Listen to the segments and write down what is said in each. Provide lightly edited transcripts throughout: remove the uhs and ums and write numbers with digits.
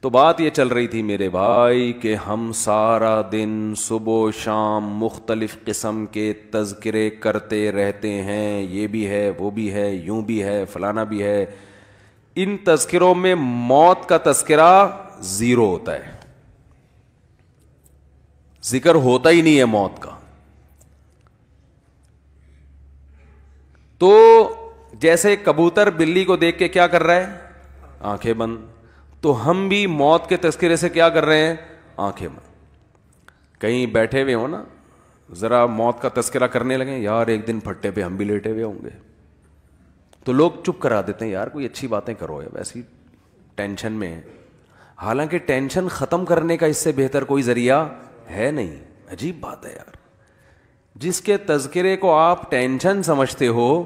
تو بات یہ چل رہی تھی میرے بھائی کہ ہم سارا دن صبح و شام مختلف قسم کے تذکرے کرتے رہتے ہیں، یہ بھی ہے، وہ بھی ہے، یوں بھی ہے، فلانا بھی ہے. ان تذکروں میں موت کا تذکرہ زیرو ہوتا ہے، ذکر ہوتا ہی نہیں ہے موت کا. تو جیسے کبوتر بلی کو دیکھ کے کیا کر رہا ہے؟ آنکھیں بند. تو ہم بھی موت کے تذکرے سے کیا کر رہے ہیں؟ آنکھیں بند. کہیں بیٹھے ہوئے ہو نا، ذرا موت کا تذکرہ کرنے لگے، یار ایک دن پھٹے پہ ہم بھی لیٹے ہوئے ہوں گے، تو لوگ چپ کرا دیتے ہیں، یار کوئی اچھی باتیں کرو، یا ویسی ٹینشن میں ہے. حالانکہ ٹینشن ختم کرنے کا اس سے بہتر کوئی ذریعہ ہے نہیں. عجیب بات ہے یار، جس کے تذکرے کو آپ ٹینشن سمجھتے ہو،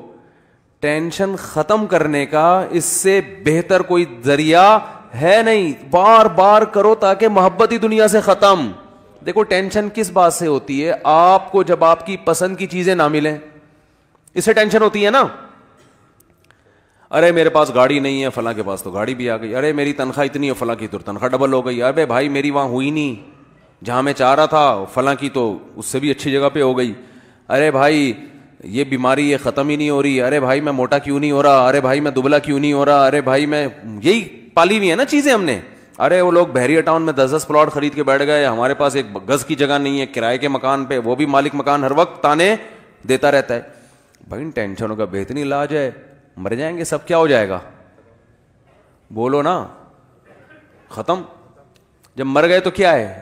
ٹینشن ختم کرنے کا اس سے بہتر کوئی ذریعہ ہے نہیں. بار بار کرو تاکہ محبت ہی دنیا سے ختم. دیکھو ٹینشن کس بات سے ہوتی ہے؟ آپ کو جب آپ کی پسند کی چیزیں نہ ملیں، اس سے ٹینشن ہوتی ہے نا. ارے میرے پاس گاڑی نہیں ہے، فلاں کے پاس تو گاڑی بھی آ گئی. ارے میری تنخواہ اتنی ہے، فلاں کی تو تنخواہ ڈبل ہو گئی. ارے بھائی میری وہاں ہوئی نہیں جہاں میں چاہ رہا تھا، فلاں کی تو اس سے بھی اچھی جگہ پہ ہو گئی. ارے بھائی یہ بیماری یہ ختم ہی نہیں ہو رہی. ارے بھائی میں موٹا کیوں نہیں ہو رہا؟ ارے بھائی میں دبلا کیوں نہیں ہو رہا؟ ارے بھائی میں، یہی پالی ہوئی ہے نا چیزیں ہم نے. ارے وہ لوگ بحریہ ٹاؤن میں 10 پلاٹ خرید کے بیٹھ گئے، ہمارے پاس ایک گز کی جگہ نہیں ہے، کرائے کے مکان پہ، وہ بھی مالک مکان ہر وقت تانے دیتا رہتا ہے. بھائی ان ٹینشنوں کا بہترین علاج ہے، مر جائیں گے سب، کیا ہو جائے گا؟ بولو نا، ختم. جب مر گئے تو کیا ہے؟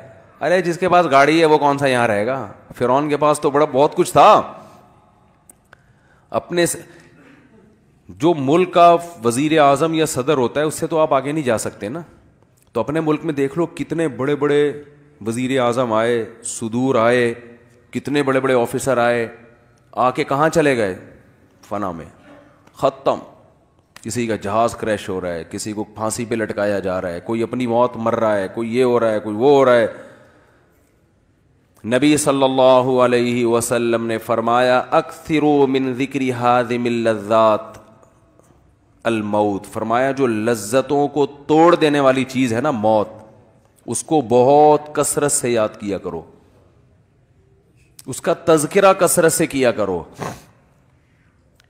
ارے جس کے پاس گاڑی ہے وہ کون سا یہاں رہے گا؟ فرعون کے پاس تو بہت کچھ تھا. اپنے جو ملک کا وزیر اعظم یا صدر ہوتا ہے اس سے تو آپ آگے نہیں جا سکتے نا. تو اپنے ملک میں دیکھ لو کتنے بڑے بڑے وزیر اعظم آئے، صدور آئے، کتنے بڑے بڑے آفیسر آئے، آ کے کہاں چلے گئے؟ فنا میں، ختم. کسی کا جہاز کریش ہو رہا ہے، کسی کو پھانسی پہ لٹکایا جا رہا ہے، کوئی اپنی موت مر رہا ہے، کوئی یہ ہو رہا ہے، کوئی وہ ہو رہا ہے. نبی صلی اللہ علیہ وسلم نے فرمایا اکثروا من ذکر ہادم اللذات الموت. فرمایا جو لذتوں کو توڑ دینے والی چیز ہے نا موت، اس کو بہت کثرت سے یاد کیا کرو، اس کا تذکرہ کثرت سے کیا کرو.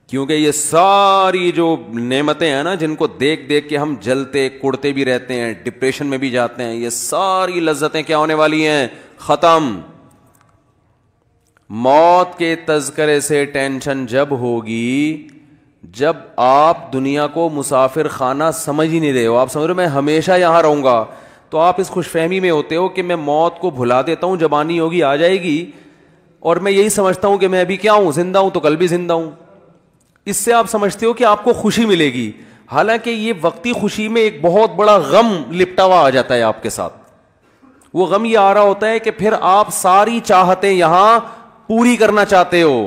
کیونکہ یہ ساری جو نعمتیں ہیں نا جن کو دیکھ دیکھ کے ہم جلتے کڑتے بھی رہتے ہیں، ڈپریشن میں بھی جاتے ہیں، یہ ساری لذتیں کیا ہونے والی ہیں؟ ختم. موت کے تذکرے سے ٹینشن جب ہوگی جب آپ دنیا کو مسافر خانہ سمجھ ہی نہیں رہے ہو، آپ سمجھ رہے ہو میں ہمیشہ یہاں رہوں گا، تو آپ اس خوش فہمی میں ہوتے ہو کہ میں موت کو بھلا دیتا ہوں، جب آنی ہوگی آ جائے گی، اور میں یہی سمجھتا ہوں کہ میں ابھی کیا ہوں، زندہ ہوں تو کل بھی زندہ ہوں. اس سے آپ سمجھتے ہو کہ آپ کو خوشی ملے گی، حالانکہ یہ وقتی خوشی میں ایک بہت بڑا غم لپٹا ہوا آ جاتا ہے آپ کے ساتھ. وہ غم یہ آ رہا ہوتا ہے کہ پھر آپ ساری چاہتیں یہاں پوری کرنا چاہتے ہو.